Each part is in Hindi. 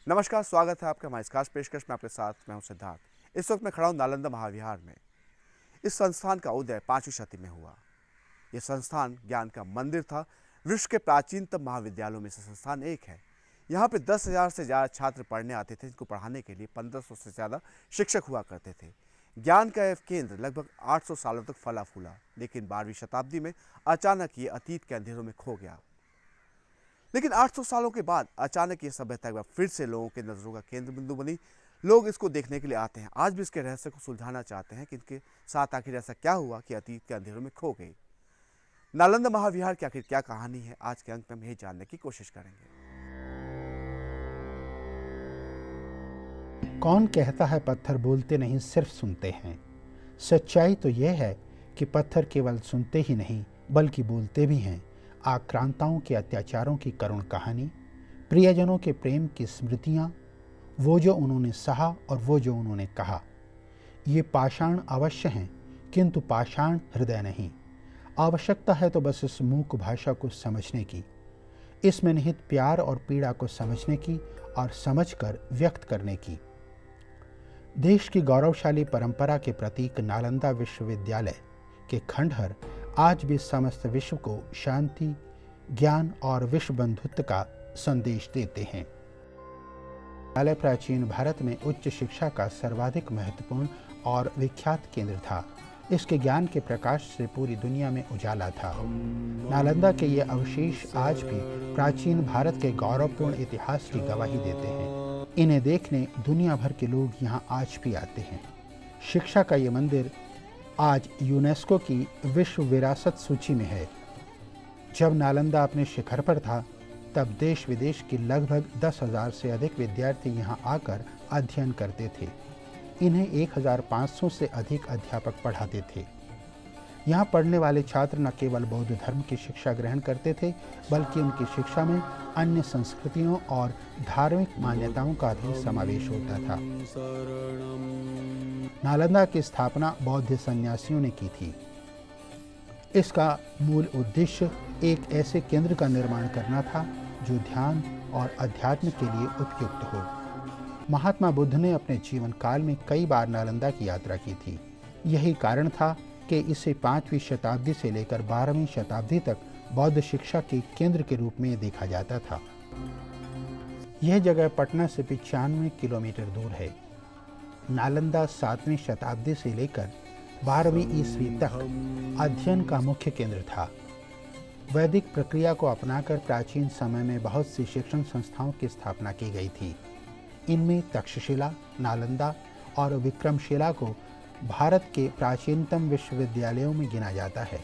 नमस्कार, स्वागत है आपका हमारी इस खास पेशकश में। आपके साथ मैं हूं सिद्धार्थ। इस वक्त मैं खड़ा हूं नालंदा महाविहार में। इस संस्थान का उदय 5वीं शताब्दी में हुआ। यह संस्थान ज्ञान का मंदिर था। विश्व के प्राचीनतम महाविद्यालयों में से संस्थान एक है। यहाँ पे 10,000 से ज़्यादा छात्र पढ़ने आते थे, जिनको पढ़ाने के लिए 1500 से ज़्यादा शिक्षक हुआ करते थे। ज्ञान का यह केंद्र लगभग 800 सालों तक फला फूला, लेकिन 12वीं शताब्दी में अचानक ये अतीत के अंधेरों में खो गया। लेकिन 800 सालों के बाद अचानक ये सभ्यता एक बार फिर से लोगों के नजरों का केंद्र बिंदु बनी। लोग इसको देखने के लिए आते हैं। आज भी इसके रहस्य को सुलझाना चाहते हैं कि इनके साथ आखिर ऐसा क्या हुआ कि अतीत के अंधेरों में खो गई। नालंदा महाविहार की आखिर क्या कहानी है, आज के अंक में हम यही जानने की कोशिश करेंगे। कौन कहता है पत्थर बोलते नहीं, सिर्फ सुनते हैं। सच्चाई तो यह है कि पत्थर केवल सुनते ही नहीं बल्कि बोलते भी हैं। आक्रांताओं के अत्याचारों की करुण कहानी, प्रियजनों के प्रेम की स्मृतियाँ, वो जो उन्होंने सहा और वो जो उन्होंने कहा। ये पाषाण अवश्य हैं, किंतु पाषाण हृदय नहीं। आवश्यकता है तो बस इस मूक भाषा को समझने की, इसमें निहित प्यार और पीड़ा को समझने की और समझकर व्यक्त करने की। देश की गौरवशाली परंपरा के प्रतीक नालंदा विश्वविद्यालय के खंडहर आज भी समस्त विश्व को शांति, ज्ञान और विश्व बंधुत्व का संदेश देते हैं। विद्यालय प्राचीन भारत में उच्च शिक्षा का सर्वाधिक महत्वपूर्ण और विख्यात केंद्र था। इसके ज्ञान के प्रकाश से पूरी दुनिया में उजाला था। नालंदा के ये अवशेष आज भी प्राचीन भारत के गौरवपूर्ण इतिहास की गवाही देते हैं। इन्हें देखने दुनिया भर के लोग यहाँ आज भी आते हैं। शिक्षा का ये मंदिर आज यूनेस्को की विश्व विरासत सूची में है। जब नालंदा अपने शिखर पर था, तब देश विदेश के लगभग 10,000 से अधिक विद्यार्थी यहाँ आकर अध्ययन करते थे। इन्हें 1,500 से अधिक अध्यापक पढ़ाते थे। यहाँ पढ़ने वाले छात्र न केवल बौद्ध धर्म की शिक्षा ग्रहण करते थे, बल्कि उनकी शिक्षा में अन्य संस्कृतियों और धार्मिक मान्यताओं का भी समावेश होता था। नालंदा की स्थापना बौद्ध सन्यासियों ने की थी। इसका मूल उद्देश्य एक ऐसे केंद्र का निर्माण करना था जो ध्यान और अध्यात्म के लिए उपयुक्त हो। महात्मा बुद्ध ने अपने जीवन काल में कई बार नालंदा की यात्रा की थी। यही कारण था कि इसे 5वीं शताब्दी से लेकर 12वीं शताब्दी तक बौद्ध शिक्षा के केंद्र के रूप में देखा जाता था। यह जगह पटना से 95 किलोमीटर दूर है। नालंदा 7वीं शताब्दी से लेकर 12वीं ईस्वी तक अध्ययन का मुख्य केंद्र था। वैदिक प्रक्रिया को अपनाकर प्राचीन समय में बहुत सी शिक्षण संस्थाओं की स्थापना की गई थी। इनमें तक्षशिला, नालंदा और विक्रमशिला को भारत के प्राचीनतम विश्वविद्यालयों में गिना जाता है।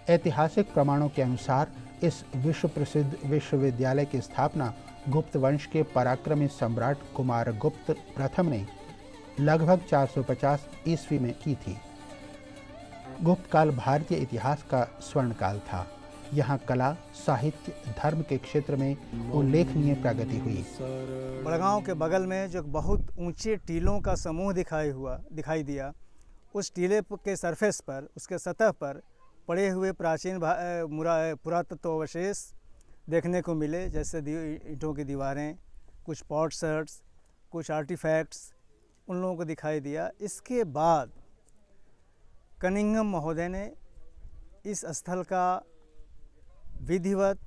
ऐतिहासिक प्रमाणों के अनुसार इस विश्व प्रसिद्ध विश्वविद्यालय की स्थापना गुप्त वंश के पराक्रमी सम्राट कुमार गुप्त प्रथम ने लगभग 450 ईस्वी में की थी। गुप्त काल भारतीय इतिहास का स्वर्ण काल था। यहाँ कला, साहित्य, धर्म के क्षेत्र में उल्लेखनीय प्रगति हुई। बड़गांव के बगल में जो बहुत ऊंचे टीलों का समूह दिखाई दिया, उस टीले के सरफेस पर, उसके सतह पर पड़े हुए प्राचीन पुरातत्व अवशेष देखने को मिले, जैसे ईंटों की दीवारें, कुछ पॉटशर्ट्स, कुछ आर्टिफैक्ट्स उन लोगों को दिखाई दिया। इसके बाद कनिंघम महोदय ने इस स्थल का विधिवत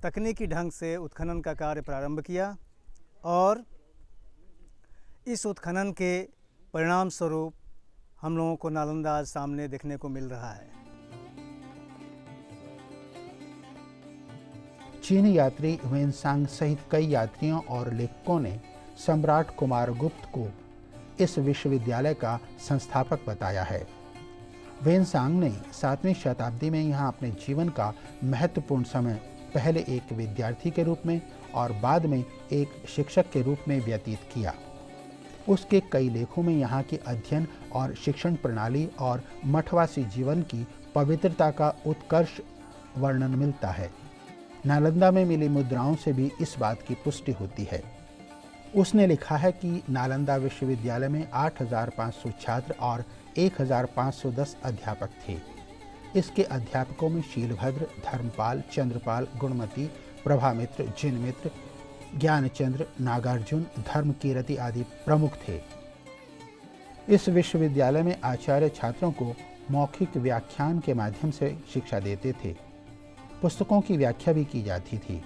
तकनीकी ढंग से उत्खनन का कार्य प्रारंभ किया और इस उत्खनन के परिणाम स्वरूप हम लोगों को नालंदा आज सामने देखने को मिल रहा है। चीनी यात्री वेनसांग सहित कई यात्रियों और लेखकों ने सम्राट कुमार गुप्त को इस विश्वविद्यालय का संस्थापक बताया है। वेनसांग ने 7वीं शताब्दी में यहाँ अपने जीवन का महत्वपूर्ण समय पहले एक विद्यार्थी के रूप में और बाद में एक शिक्षक के रूप में व्यतीत किया। उसके कई लेखों में यहाँ की अध्ययन और शिक्षण प्रणाली और मठवासी जीवन की पवित्रता का उत्कर्ष वर्णन मिलता है। नालंदा में मिली मुद्राओं से भी इस बात की पुष्टि होती है। उसने लिखा है कि नालंदा विश्वविद्यालय में 8,500 छात्र और 1,510 अध्यापक थे। इसके अध्यापकों में शीलभद्र, धर्मपाल, चंद्रपाल, गुणमती, प्रभामित्र, जिनमित्र, ज्ञानचंद्र, नागार्जुन, धर्मकीरति आदि प्रमुख थे। इस विश्वविद्यालय में आचार्य छात्रों को मौखिक व्याख्यान के माध्यम से शिक्षा देते थे। पुस्तकों की व्याख्या भी की जाती थी,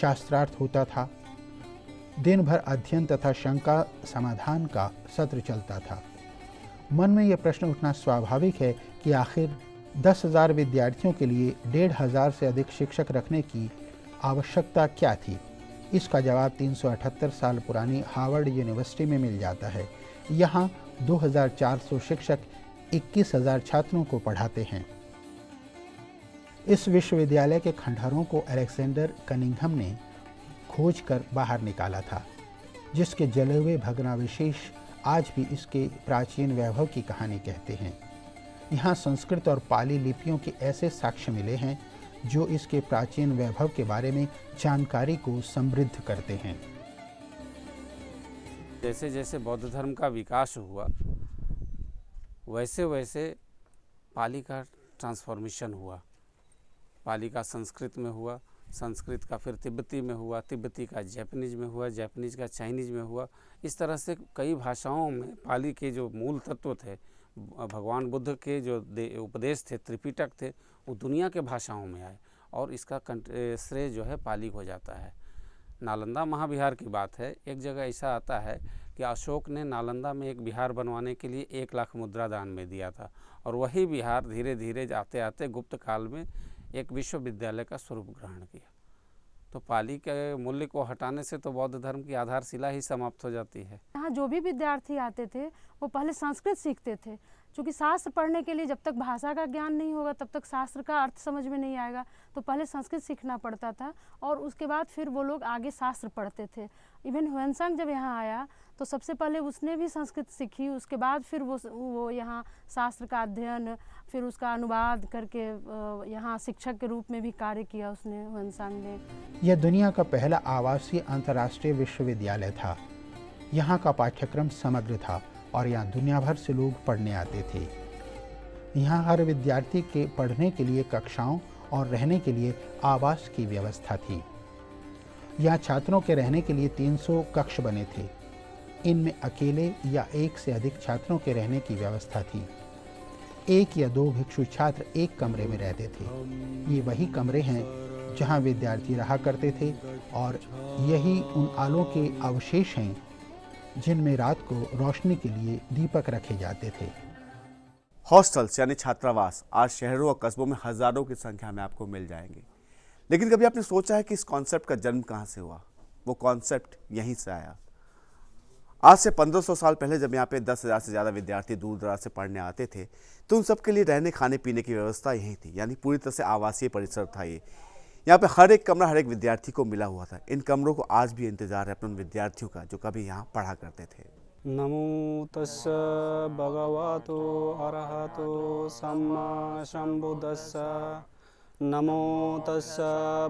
शास्त्रार्थ होता था। दिन भर अध्ययन तथा शंका समाधान का सत्र चलता था। मन में यह प्रश्न उठना स्वाभाविक है कि आखिर 10,000 विद्यार्थियों के लिए 1,500 से अधिक शिक्षक रखने की आवश्यकता क्या थी। इसका जवाब 378 साल पुरानी हार्वर्ड यूनिवर्सिटी में मिल जाता है। यहाँ 2,400 शिक्षक 21,000 छात्रों को पढ़ाते हैं। इस विश्वविद्यालय के खंडहरों को अलेक्जेंडर कनिंघम ने खोज कर बाहर निकाला था, जिसके जले हुए भग्नावशेष आज भी इसके प्राचीन वैभव की कहानी कहते हैं। यहाँ संस्कृत और पाली लिपियों के ऐसे साक्ष्य मिले हैं जो इसके प्राचीन वैभव के बारे में जानकारी को समृद्ध करते हैं। जैसे जैसे बौद्ध धर्म का विकास हुआ वैसे वैसे पाली का ट्रांसफॉर्मेशन हुआ। पाली का संस्कृत में हुआ, संस्कृत का फिर तिब्बती में हुआ, तिब्बती का जापानीज में हुआ, जापानीज का चाइनीज में हुआ। इस तरह से कई भाषाओं में पाली के जो मूल तत्व थे, भगवान बुद्ध के जो उपदेश थे, त्रिपिटक थे, वो दुनिया के भाषाओं में आए और इसका श्रेय जो है पाली को जाता है। नालंदा महाविहार की बात है। एक जगह ऐसा आता है कि अशोक ने नालंदा में एक विहार बनवाने के लिए 1 लाख मुद्रा दान में दिया था और वही विहार धीरे धीरे आते आते गुप्त काल में एक विश्वविद्यालय का स्वरूप ग्रहण किया। तो पाली के मूल्य को हटाने से तो बौद्ध धर्म की आधारशिला ही समाप्त हो जाती है। यहाँ जो भी विद्यार्थी आते थे वो पहले संस्कृत सीखते थे, क्योंकि शास्त्र पढ़ने के लिए जब तक भाषा का ज्ञान नहीं होगा तब तक शास्त्र का अर्थ समझ में नहीं आएगा। तो पहले संस्कृत सीखना पड़ता था और उसके बाद फिर वो लोग आगे शास्त्र पढ़ते थे। इवन ह्वेनसांग जब यहाँ आया तो सबसे पहले उसने भी संस्कृत सीखी, उसके बाद फिर वो यहाँ शास्त्र का अध्ययन, फिर उसका अनुवाद करके यहाँ शिक्षक के रूप में भी कार्य किया उसने, ह्वेनसांग ने। यह दुनिया का पहला आवासीय अंतर्राष्ट्रीय विश्वविद्यालय था। यहाँ का पाठ्यक्रम समग्र था और यहाँ दुनिया भर से लोग पढ़ने आते थे। यहाँ हर विद्यार्थी के पढ़ने के लिए कक्षाओं और रहने के लिए आवास की व्यवस्था थी। यहाँ छात्रों के रहने के लिए 300 कक्ष बने थे। इनमें अकेले या एक से अधिक छात्रों के रहने की व्यवस्था थी। 1 या 2 भिक्षु छात्र एक कमरे में रहते थे। ये वही कमरे हैं जहाँ विद्यार्थी रहा करते थे और यही उन आलों के अवशेष हैं जिनमें रात को रोशनी के लिए दीपक रखे जाते थे। हॉस्टल्स यानी छात्रावास आज शहरों और कस्बों में हजारों की संख्या में आपको मिल जाएंगे। लेकिन कभी आपने सोचा है कि इस कॉन्सेप्ट का जन्म कहाँ से हुआ? वो कॉन्सेप्ट यहीं से आया। आज से 1500 साल पहले जब यहाँ पे 10,000 से ज़्यादा विद्यार्थी दूर दराज से पढ़ने आते थे तो उन सब के लिए रहने खाने पीने की व्यवस्था यहीं थी, यानी पूरी तरह से आवासीय परिसर था ये। यहाँ पे हर एक कमरा हर एक विद्यार्थी को मिला हुआ था। इन कमरों को आज भी इंतजार है अपने उन विद्यार्थियों का जो कभी यहाँ पढ़ा करते थे। नमो तस्स भगवतो अरहतो सम्मा सम्बुद्धस्स। नमो तस्स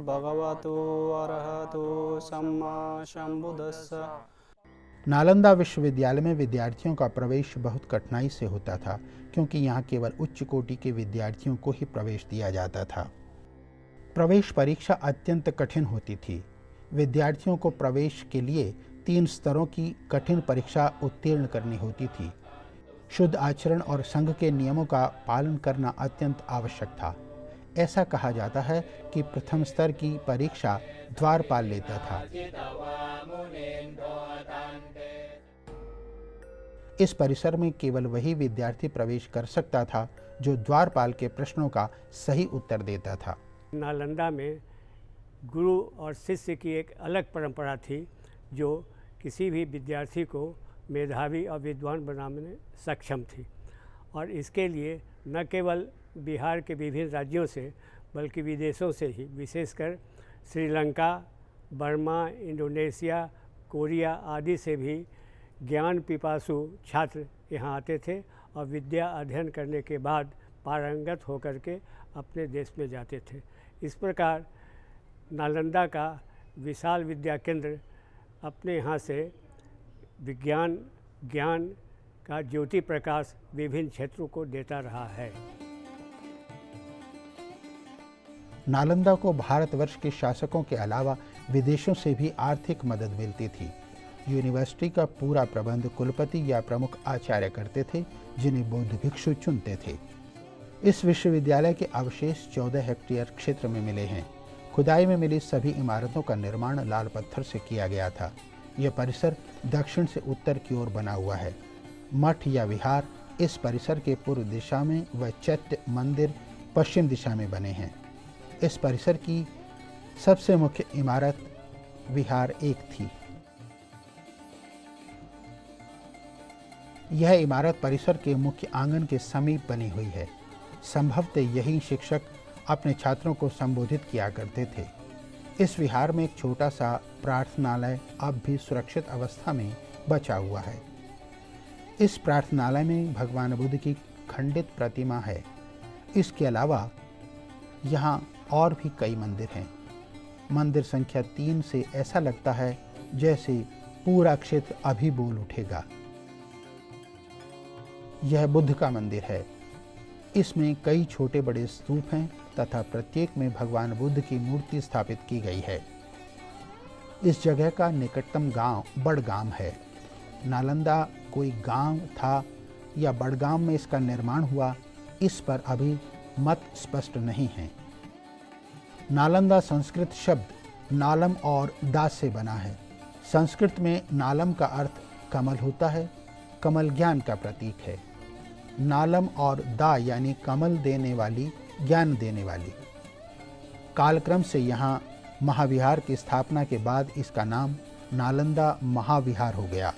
भगवतो अरहतो सम्मा सम्बुद्धस्स। नालंदा विश्वविद्यालय में विद्यार्थियों का प्रवेश बहुत कठिनाई से होता था, क्योंकि यहाँ केवल उच्च कोटि के विद्यार्थियों को ही प्रवेश दिया जाता था। प्रवेश परीक्षा अत्यंत कठिन होती थी। विद्यार्थियों को प्रवेश के लिए 3 स्तरों की कठिन परीक्षा उत्तीर्ण करनी होती थी। शुद्ध आचरण और संघ के नियमों का पालन करना अत्यंत आवश्यक था। ऐसा कहा जाता है कि प्रथम स्तर की परीक्षा द्वारपाल लेता था। इस परिसर में केवल वही विद्यार्थी प्रवेश कर सकता था जो द्वारपाल के प्रश्नों का सही उत्तर देता था। नालंदा में गुरु और शिष्य की एक अलग परंपरा थी जो किसी भी विद्यार्थी को मेधावी और विद्वान बनाने में सक्षम थी। और इसके लिए न केवल बिहार के विभिन्न राज्यों से बल्कि विदेशों से ही, विशेषकर श्रीलंका, बर्मा, इंडोनेशिया, कोरिया आदि से भी ज्ञान पिपासु छात्र यहाँ आते थे और विद्या अध्ययन करने के बाद पारंगत होकर के अपने देश में जाते थे। इस प्रकार नालंदा का विशाल विद्या केंद्र अपने यहाँ से विज्ञान ज्ञान का ज्योति प्रकाश विभिन्न क्षेत्रों को देता रहा है। नालंदा को भारतवर्ष के शासकों के अलावा विदेशों से भी आर्थिक मदद मिलती थी। यूनिवर्सिटी का पूरा प्रबंध कुलपति या प्रमुख आचार्य करते थे, जिन्हें बौद्ध भिक्षु चुनते थे। इस विश्वविद्यालय के अवशेष 14 हेक्टेयर क्षेत्र में मिले हैं। खुदाई में मिली सभी इमारतों का निर्माण लाल पत्थर से किया गया था। यह परिसर दक्षिण से उत्तर की ओर बना हुआ है। मठ या विहार इस परिसर के पूर्व दिशा में व चैत्य मंदिर पश्चिम दिशा में बने हैं। इस परिसर की सबसे मुख्य इमारत विहार 1 थी। यह इमारत परिसर के मुख्य आंगन के समीप बनी हुई है। संभवतः यही शिक्षक अपने छात्रों को संबोधित किया करते थे। इस विहार में एक छोटा सा प्रार्थनालय अब भी सुरक्षित अवस्था में बचा हुआ है। इस प्रार्थनालय में भगवान बुद्ध की खंडित प्रतिमा है। इसके अलावा यहाँ और भी कई मंदिर हैं। मंदिर संख्या 3 से ऐसा लगता है जैसे पूरा क्षेत्र अभी बोल उठेगा। यह बुद्ध का मंदिर है। इसमें कई छोटे बड़े स्तूप हैं तथा प्रत्येक में भगवान बुद्ध की मूर्ति स्थापित की गई है। इस जगह का निकटतम गांव बड़गाम है। नालंदा कोई गांव था या बड़गाम में इसका निर्माण हुआ, इस पर अभी मत स्पष्ट नहीं है। नालंदा संस्कृत शब्द नालम और दा से बना है। संस्कृत में नालम का अर्थ कमल होता है। कमल ज्ञान का प्रतीक है। नालम और दा यानी कमल देने वाली, ज्ञान देने वाली। कालक्रम से यहाँ महाविहार की स्थापना के बाद इसका नाम नालंदा महाविहार हो गया।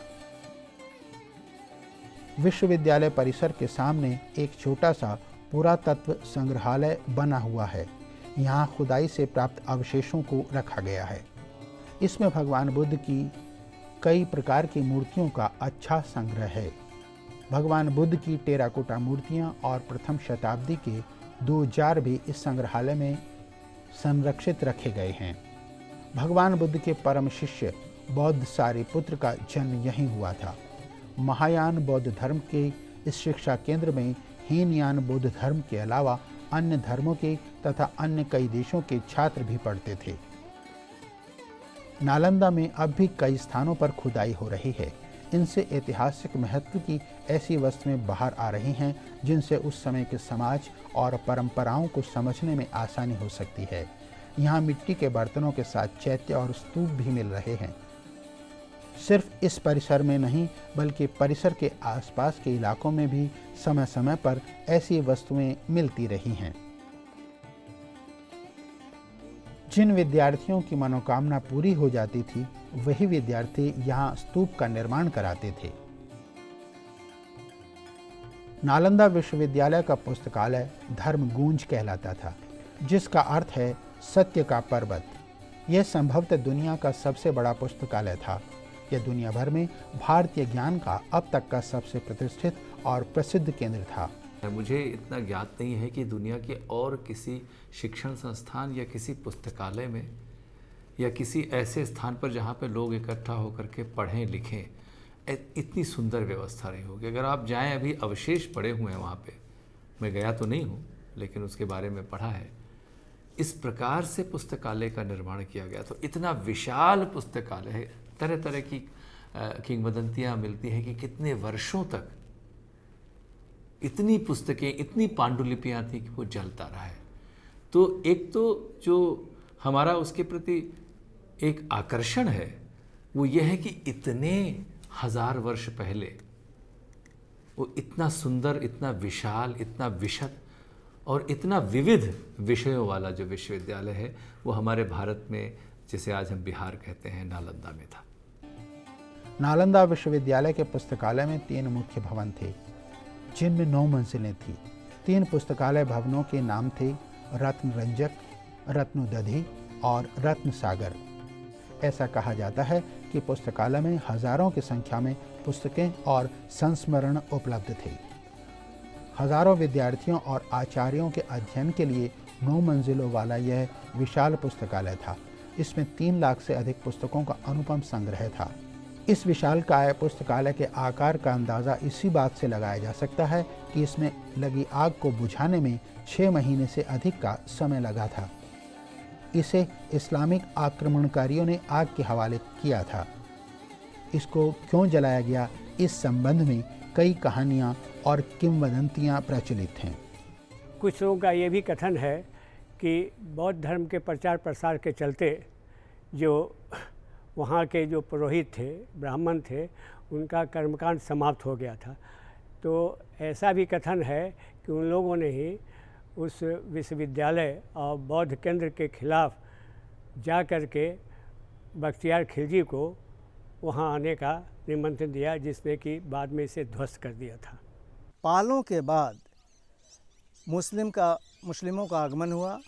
विश्वविद्यालय परिसर के सामने एक छोटा सा पुरातत्व संग्रहालय बना हुआ है। यहाँ खुदाई से प्राप्त अवशेषों को रखा गया है। इसमें भगवान बुद्ध की कई प्रकार की मूर्तियों का अच्छा संग्रह है। भगवान बुद्ध की टेराकोटा मूर्तियाँ और प्रथम शताब्दी के 2 जार भी इस संग्रहालय में संरक्षित रखे गए हैं। भगवान बुद्ध के परम शिष्य बौद्ध सारिपुत्र का जन्म यहीं हुआ था। महायान बौद्ध धर्म के इस शिक्षा केंद्र में हीनयान बौद्ध धर्म के अलावा अन्य धर्मों के तथा अन्य कई देशों के छात्र भी पढ़ते थे। नालंदा में अब भी कई स्थानों पर खुदाई हो रही है। इनसे ऐतिहासिक महत्व की ऐसी वस्तुएं बाहर आ रही हैं जिनसे उस समय के समाज और परंपराओं को समझने में आसानी हो सकती है। यहाँ मिट्टी के बर्तनों के साथ चैत्य और स्तूप भी मिल रहे हैं। सिर्फ इस परिसर में नहीं बल्कि परिसर के आसपास के इलाकों में भी समय समय पर ऐसी वस्तुएं मिलती रही हैं। जिन विद्यार्थियों की मनोकामना पूरी हो जाती थी, वही विद्यार्थी यहाँ स्तूप का निर्माण कराते थे। नालंदा विश्वविद्यालय का पुस्तकालय धर्मगूंज कहलाता था, जिसका अर्थ है सत्य का पर्वत। यह संभवतः दुनिया का सबसे बड़ा पुस्तकालय था। यह दुनिया भर में भारतीय ज्ञान का अब तक का सबसे प्रतिष्ठित और प्रसिद्ध केंद्र था। मुझे इतना ज्ञात नहीं है कि दुनिया के और किसी शिक्षण संस्थान या किसी पुस्तकालय में या किसी ऐसे स्थान पर जहाँ पे लोग इकट्ठा होकर के पढ़ें लिखें, इतनी सुंदर व्यवस्था रही होगी। अगर आप जाएं, अभी अवशेष पड़े हुए हैं वहाँ पे, मैं गया तो नहीं हूँ लेकिन उसके बारे में पढ़ा है। इस प्रकार से पुस्तकालय का निर्माण किया गया, तो इतना विशाल पुस्तकालय है। तरह तरह की किंवदंतियाँ मिलती हैं कि कितने वर्षों तक इतनी पुस्तकें, इतनी पांडुलिपियाँ थी कि वो जलता रहा है। तो एक तो जो हमारा उसके प्रति एक आकर्षण है वो ये है कि इतने हजार वर्ष पहले वो इतना सुंदर, इतना विशाल, इतना विशद और इतना विविध विषयों वाला जो विश्वविद्यालय है वो हमारे भारत में, जिसे आज हम बिहार कहते हैं, नालंदा में था। नालंदा विश्वविद्यालय के पुस्तकालय में 3 मुख्य भवन थे, जिनमें 9 मंजिलें थीं। 3 पुस्तकालय भवनों के नाम थे रत्नरंजक, रत्नोदधि और रत्नसागर। ऐसा कहा जाता है कि पुस्तकालय में हजारों की संख्या में पुस्तकें और संस्मरण उपलब्ध थे। हजारों विद्यार्थियों और आचार्यों के अध्ययन के लिए 9 मंजिलों वाला यह विशाल पुस्तकालय था। इसमें 3 लाख से अधिक पुस्तकों का अनुपम संग्रह था। इस विशालकाय पुस्तकालय के आकार का अंदाज़ा इसी बात से लगाया जा सकता है कि इसमें लगी आग को बुझाने में 6 महीने से अधिक का समय लगा था। इसे इस्लामिक आक्रमणकारियों ने आग के हवाले किया था। इसको क्यों जलाया गया, इस संबंध में कई कहानियाँ और किंवदंतियाँ प्रचलित हैं। कुछ लोगों का ये भी कथन है कि बौद्ध धर्म के प्रचार प्रसार के चलते जो वहाँ के जो पुरोहित थे, ब्राह्मण थे, उनका कर्मकांड समाप्त हो गया था। तो ऐसा भी कथन है कि उन लोगों ने ही उस विश्वविद्यालय और बौद्ध केंद्र के खिलाफ जा कर के बख्तियार खिलजी को वहाँ आने का निमंत्रण दिया, जिसने कि बाद में इसे ध्वस्त कर दिया था। पालों के बाद मुस्लिमों का आगमन हुआ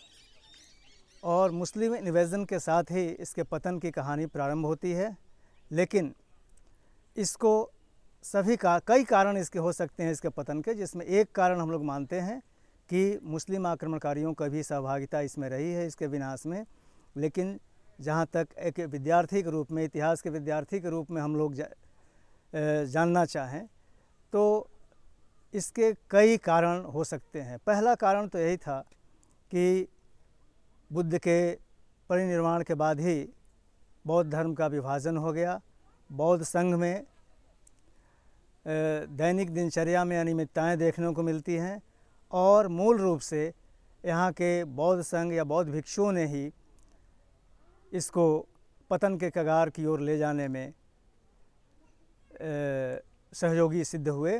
और मुस्लिम इन्वेजन के साथ ही इसके पतन की कहानी प्रारंभ होती है। लेकिन इसको कई कारण इसके हो सकते हैं इसके पतन के, जिसमें एक कारण हम लोग मानते हैं कि मुस्लिम आक्रमणकारियों का भी सहभागिता इसमें रही है इसके विनाश में। लेकिन जहाँ तक एक विद्यार्थी के रूप में, इतिहास के विद्यार्थी के रूप में हम लोग जानना चाहें तो इसके कई कारण हो सकते हैं। पहला कारण तो यही था कि बुद्ध के परिनिर्वाण के बाद ही बौद्ध धर्म का विभाजन हो गया। बौद्ध संघ में दैनिक दिनचर्या में अनियमितताएं देखने को मिलती हैं और मूल रूप से यहाँ के बौद्ध संघ या बौद्ध भिक्षुओं ने ही इसको पतन के कगार की ओर ले जाने में सहयोगी सिद्ध हुए,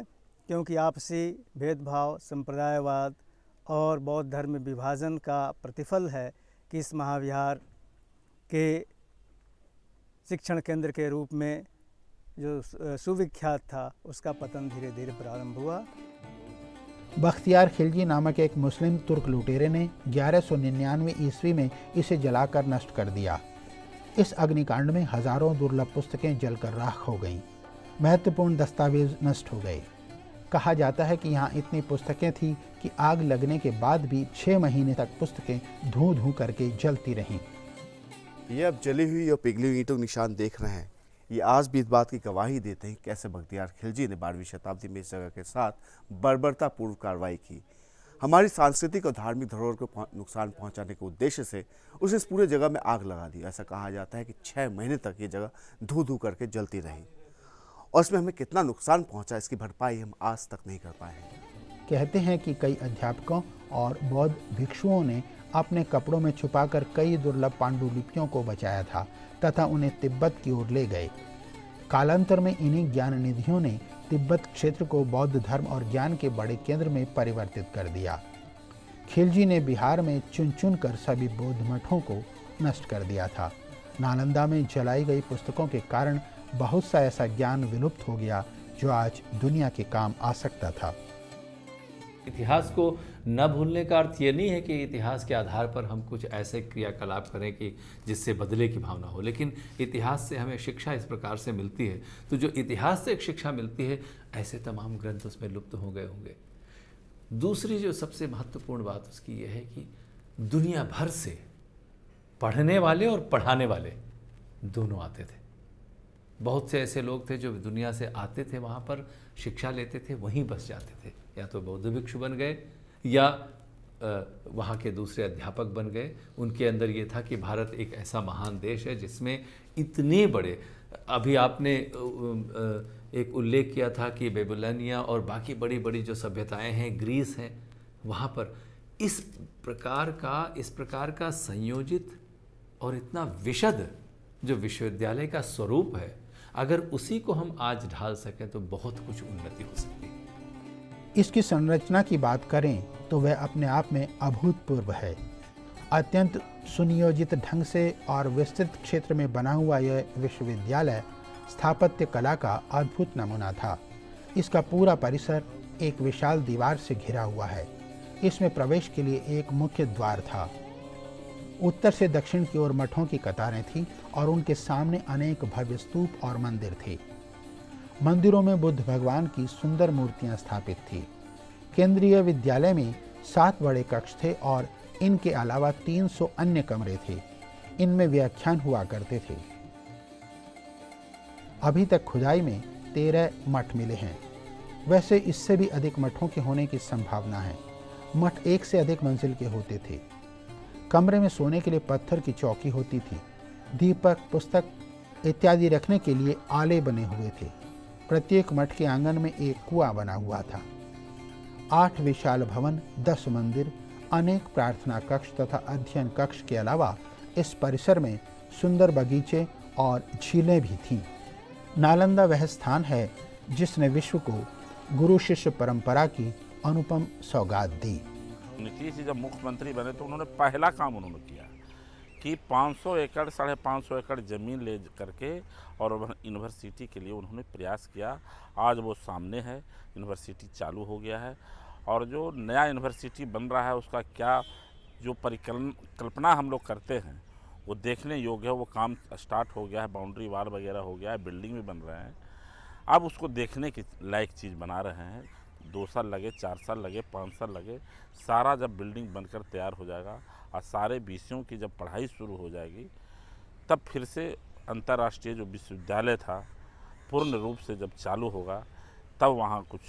क्योंकि आपसी भेदभाव, संप्रदायवाद और बौद्ध धर्म विभाजन का प्रतिफल है कि इस महाविहार के शिक्षण केंद्र के रूप में जो सुविख्यात था उसका पतन धीरे धीरे प्रारंभ हुआ। बख्तियार खिलजी नामक एक मुस्लिम तुर्क लुटेरे ने 1199 ईस्वी में इसे जलाकर नष्ट कर दिया। इस अग्निकांड में हजारों दुर्लभ पुस्तकें जलकर राख हो गईं। महत्वपूर्ण दस्तावेज नष्ट हो गए। कहा जाता है कि यहाँ इतनी पुस्तकें थीं कि आग लगने के बाद भी 6 महीने तक पुस्तकें धूं धूं करके जलती रहीं। ये अब जली हुई और पिघली हुई ईंटों के निशान देख रहे हैं, ये आज भी इस बात की गवाही देते हैं कैसे बख्तियार खिलजी ने 12वीं शताब्दी में इस जगह के साथ बर्बरतापूर्व कार्रवाई की। हमारी सांस्कृतिक और धार्मिक धरोहर को नुकसान पहुंचाने के उद्देश्य से उसने इस पूरे जगह में आग लगा दी। ऐसा कहा जाता है कि 6 महीने तक ये जगह धू धू करके जलती रही और इसमें हमें कितना नुकसान पहुंचा इसकी भरपाई हम आज तक नहीं कर पाए हैं। कहते हैं कि कई अध्यापकों और बौद्ध भिक्षुओं ने अपने कपड़ों में छुपाकर कई दुर्लभ पांडुलिपियों को बचाया था तथा उन्हें तिब्बत की ओर ले गए। कालांतर में इन्हीं ज्ञान निधियों ने तिब्बत क्षेत्र को बौद्ध धर्म और ज्ञान के बड़े केंद्र में परिवर्तित कर दिया। खिलजी ने बिहार में चुन चुन कर सभी बौद्ध मठों को नष्ट कर दिया था। नालंदा में जलाई गई पुस्तकों के कारण बहुत सा ऐसा ज्ञान विलुप्त हो गया जो आज दुनिया के काम आ सकता था। इतिहास को न भूलने का अर्थ ये नहीं है कि इतिहास के आधार पर हम कुछ ऐसे क्रियाकलाप करें कि जिससे बदले की भावना हो, लेकिन इतिहास से हमें शिक्षा इस प्रकार से मिलती है। तो जो इतिहास से एक शिक्षा मिलती है, ऐसे तमाम ग्रंथ उसमें लुप्त हो गए होंगे। दूसरी जो सबसे महत्वपूर्ण बात उसकी ये है कि दुनिया भर से पढ़ने वाले और पढ़ाने वाले दोनों आते थे। बहुत से ऐसे लोग थे जो दुनिया से आते थे, वहाँ पर शिक्षा लेते थे, वहीं बस जाते थे। या तो बौद्ध भिक्षु बन गए या वहाँ के दूसरे अध्यापक बन गए। उनके अंदर ये था कि भारत एक ऐसा महान देश है जिसमें इतने बड़े, अभी आपने एक उल्लेख किया था कि बेबीलोनिया और बाकी बड़ी बड़ी जो सभ्यताएं हैं, ग्रीस हैं, वहाँ पर इस प्रकार का संयोजित और इतना विशद जो विश्वविद्यालय का स्वरूप है, अगर उसी को हम आज ढाल सकें तो बहुत कुछ उन्नति हो सकती है। इसकी संरचना की बात करें तो वह अपने आप में अभूतपूर्व है। अत्यंत सुनियोजित ढंग से और विस्तृत क्षेत्र में बना हुआ यह विश्वविद्यालय स्थापत्य कला का अद्भुत नमूना था। इसका पूरा परिसर एक विशाल दीवार से घिरा हुआ है। इसमें प्रवेश के लिए एक मुख्य द्वार था। उत्तर से दक्षिण की ओर मठों की कतारें थीं और उनके सामने अनेक भव्य स्तूप और मंदिर थे। मंदिरों में बुद्ध भगवान की सुंदर मूर्तियां स्थापित थी। केंद्रीय विद्यालय में 7 बड़े कक्ष थे और इनके अलावा 300 अन्य कमरे थे। इनमें व्याख्यान हुआ करते थे। अभी तक खुदाई में 13 मठ मिले हैं। वैसे इससे भी अधिक मठों के होने की संभावना है। मठ 1 से अधिक मंजिल के होते थे। कमरे में सोने के लिए पत्थर की चौकी होती थी। दीपक, पुस्तक इत्यादि रखने के लिए आले बने हुए थे। प्रत्येक मठ के आंगन में एक कुआं बना हुआ था। 8 विशाल भवन, 10 मंदिर, अनेक प्रार्थना कक्ष तथा अध्ययन कक्ष के अलावा इस परिसर में सुंदर बगीचे और झीलें भी थीं। नालंदा वह स्थान है जिसने विश्व को गुरु शिष्य परंपरा की अनुपम सौगात दी। नीतीश जी जब मुख्यमंत्री बने तो उन्होंने पहला काम उन्होंने किया कि 500 एकड़ 550 एकड़ ज़मीन ले करके और यूनिवर्सिटी के लिए उन्होंने प्रयास किया। आज वो सामने है, यूनिवर्सिटी चालू हो गया है और जो नया यूनिवर्सिटी बन रहा है उसका क्या जो परिकल्पना हम लोग करते हैं वो देखने योग्य है। वो काम स्टार्ट हो गया है, बाउंड्री वाल वगैरह हो गया है, बिल्डिंग भी बन रहे हैं। अब उसको देखने की लायक चीज़ बना रहे हैं। 2 साल लगे, 4 साल लगे, 5 साल लगे, सारा जब बिल्डिंग बनकर तैयार हो जाएगा और सारे विषयों की जब पढ़ाई शुरू हो जाएगी तब फिर से अंतर्राष्ट्रीय जो विश्वविद्यालय था पूर्ण रूप से जब चालू होगा तब वहाँ कुछ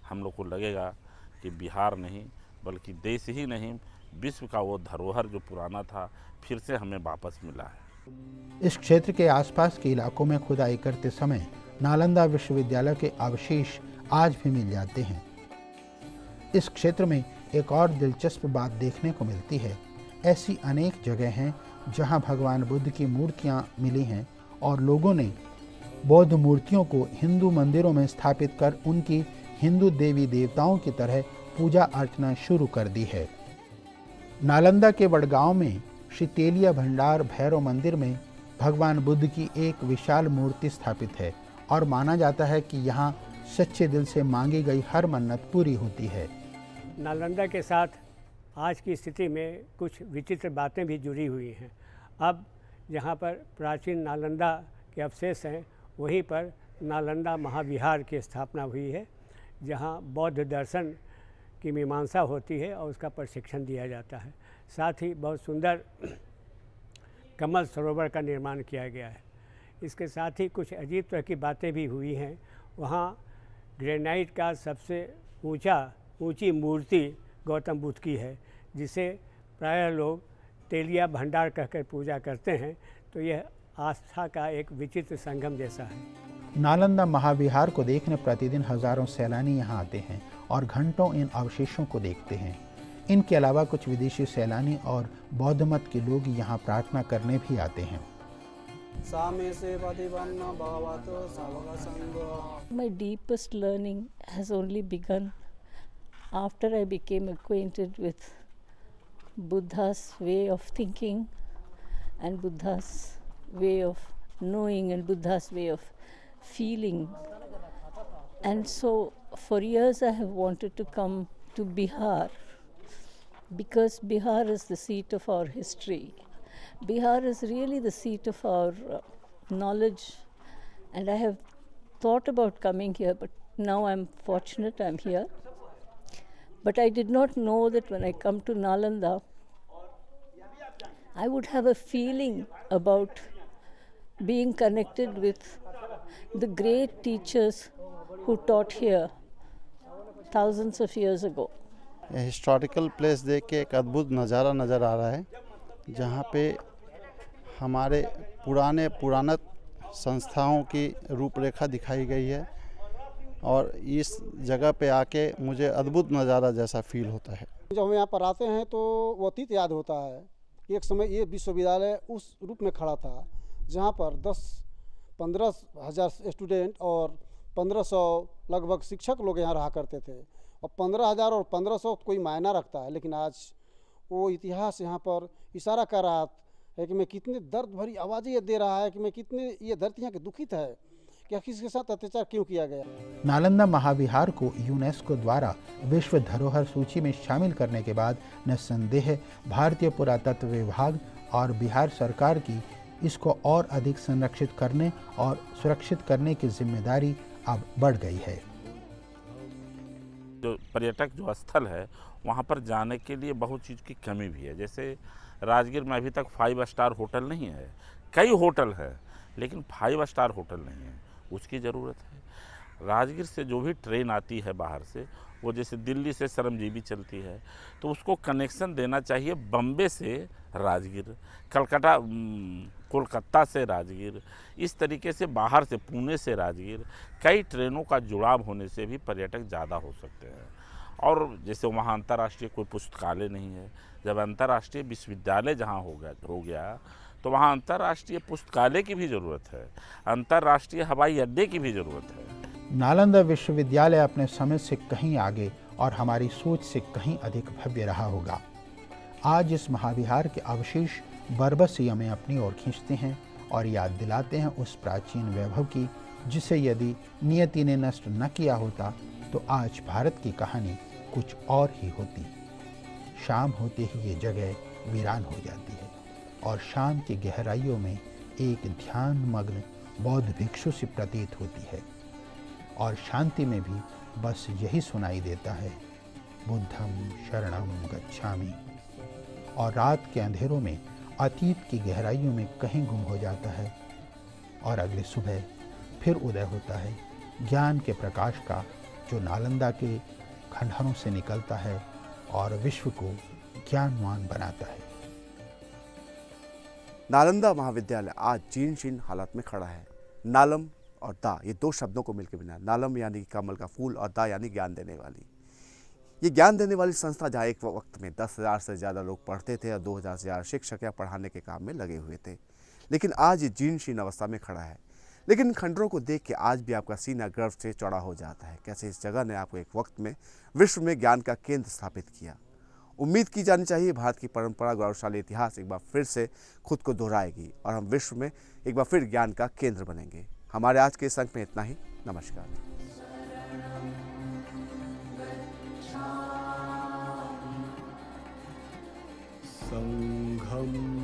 हम लोग को लगेगा कि बिहार नहीं बल्कि देश ही नहीं, विश्व का वो धरोहर जो पुराना था फिर से हमें वापस मिला है। इस क्षेत्र के आसपास के इलाकों में खुदाई करते समय नालंदा विश्वविद्यालय के अवशेष आज भी मिल जाते हैं। इस क्षेत्र में एक और दिलचस्प बात देखने को मिलती है। ऐसी अनेक जगह हैं जहां भगवान बुद्ध की मूर्तियां मिली हैं और लोगों ने बौद्ध मूर्तियों को हिंदू मंदिरों में स्थापित कर उनकी हिंदू देवी देवताओं की तरह पूजा अर्चना शुरू कर दी है। नालंदा के वडगांव में श्री तेलिया भंडार भैरव मंदिर में भगवान बुद्ध की एक विशाल मूर्ति स्थापित है और माना जाता है कि यहाँ सच्चे दिल से मांगी गई हर मन्नत पूरी होती है। नालंदा के साथ आज की स्थिति में कुछ विचित्र बातें भी जुड़ी हुई हैं। अब जहाँ पर प्राचीन नालंदा के अवशेष हैं वहीं पर नालंदा महाविहार की स्थापना हुई है, जहाँ बौद्ध दर्शन की मीमांसा होती है और उसका प्रशिक्षण दिया जाता है। साथ ही बहुत सुंदर कमल सरोवर का निर्माण किया गया है। इसके साथ ही कुछ अजीब तरह की बातें भी हुई हैं। वहाँ ग्रेनाइट का सबसे ऊंची मूर्ति गौतम बुद्ध की है, जिसे प्रायः लोग तेलिया भंडार कहकर पूजा करते हैं। तो यह आस्था का एक विचित्र संगम जैसा है। नालंदा महाविहार को देखने प्रतिदिन हजारों सैलानी यहाँ आते हैं और घंटों इन अवशेषों को देखते हैं। इनके अलावा कुछ विदेशी सैलानी और बौद्ध मत के लोग यहाँ प्रार्थना करने भी आते हैं। My deepest learning has only begun after I became acquainted with Buddha's way of thinking and Buddha's way of knowing and Buddha's way of feeling. And so for years I have wanted to come to Bihar because Bihar is the seat of our history. Bihar is really the seat of our knowledge, and I have thought about coming here, but now I'm fortunate I'm here. But I did not know that when I come to Nalanda, I would have a feeling about being connected with the great teachers who taught here thousands of years ago. Historical place देख के एक अद्भुत नज़ारा नज़र आ रहा है, जहाँ पे हमारे पुरानत संस्थाओं की रूपरेखा दिखाई गई है और इस जगह पे आके मुझे अद्भुत नज़ारा जैसा फील होता है। जब हम यहाँ पर आते हैं तो वो अतीत याद होता है कि एक समय ये विश्वविद्यालय उस रूप में खड़ा था जहाँ पर 10-15 हज़ार स्टूडेंट और 1500 लगभग शिक्षक लोग यहाँ रहा करते थे। और 15,000 और 1500 कोई मायना रखता है, लेकिन आज वो इतिहास यहाँ पर इशारा कर रहा है कि मैं कितने दर्द भरी आवाज़ें ये दे रहा है कि मैं कितने ये धरती यहाँ के दुखित है कि किसके साथ अत्याचार क्यों किया गया। नालंदा महाविहार को यूनेस्को द्वारा विश्व धरोहर सूची में शामिल करने के बाद निस्संदेह भारतीय पुरातत्व विभाग और बिहार सरकार की इसको और अधिक संरक्षित करने और सुरक्षित करने की जिम्मेदारी अब बढ़ गई है। जो पर्यटक जो स्थल है वहाँ पर जाने के लिए बहुत चीज़ की कमी भी है। जैसे राजगीर में अभी तक 5 स्टार होटल नहीं है, कई होटल है लेकिन 5 स्टार होटल नहीं है, उसकी ज़रूरत है। राजगीर से जो भी ट्रेन आती है बाहर से, वो जैसे दिल्ली से श्रमजीवी चलती है तो उसको कनेक्शन देना चाहिए बम्बे से राजगीर, कलकत्ता कोलकाता से राजगीर, इस तरीके से बाहर से पुणे से राजगीर कई ट्रेनों का जुड़ाव होने से भी पर्यटक ज़्यादा हो सकते हैं। और जैसे वहाँ अंतर्राष्ट्रीय कोई पुस्तकालय नहीं है, जब अंतर्राष्ट्रीय विश्वविद्यालय जहाँ हो गया तो वहाँ अंतर्राष्ट्रीय पुस्तकालय की भी ज़रूरत है, अंतर्राष्ट्रीय हवाई अड्डे की भी ज़रूरत है। नालंदा विश्वविद्यालय अपने समय से कहीं आगे और हमारी सोच से कहीं अधिक भव्य रहा होगा। आज इस महाविहार के अवशेष बरबस ही हमें अपनी ओर खींचते हैं और याद दिलाते हैं उस प्राचीन वैभव की, जिसे यदि नियति ने नष्ट न किया होता तो आज भारत की कहानी कुछ और ही होती। शाम होते ही ये जगह वीरान हो जाती है और शाम की गहराइयों में एक ध्यान मग्न बौद्ध भिक्षु सी प्रतीत होती है और शांति में भी बस यही सुनाई देता है, बुद्धम शरणम गच्छामि। और रात के अंधेरों में अतीत की गहराइयों में कहीं गुम हो जाता है और अगली सुबह फिर उदय होता है ज्ञान के प्रकाश का, जो नालंदा के खंडहरों से निकलता है और विश्व को ज्ञानवान बनाता है। नालंदा महाविद्यालय आज जीर्ण शीर्ण हालत में खड़ा है। नालम और दा, ये दो शब्दों को मिलकर बना। नालम यानी कि कमल का फूल और दा यानी ज्ञान देने वाली। ये ज्ञान देने वाली संस्था जहाँ एक वक्त में 10,000 से ज़्यादा लोग पढ़ते थे और 2,000 से ज़्यादा शिक्षक या पढ़ाने के काम में लगे हुए थे, लेकिन आज ये जीर्ण शीर्ण अवस्था में खड़ा है। लेकिन इन खंडरों को देख के आज भी आपका सीना गर्व से चौड़ा हो जाता है। कैसे इस जगह ने आपको एक वक्त में विश्व में ज्ञान का केंद्र स्थापित किया। उम्मीद की जानी चाहिए भारत की परंपरा, गौरवशाली इतिहास एक बार फिर से खुद को दोहराएगी और हम विश्व में एक बार फिर ज्ञान का केंद्र बनेंगे। हमारे आज के इस अंक में इतना ही। नमस्कार। संघम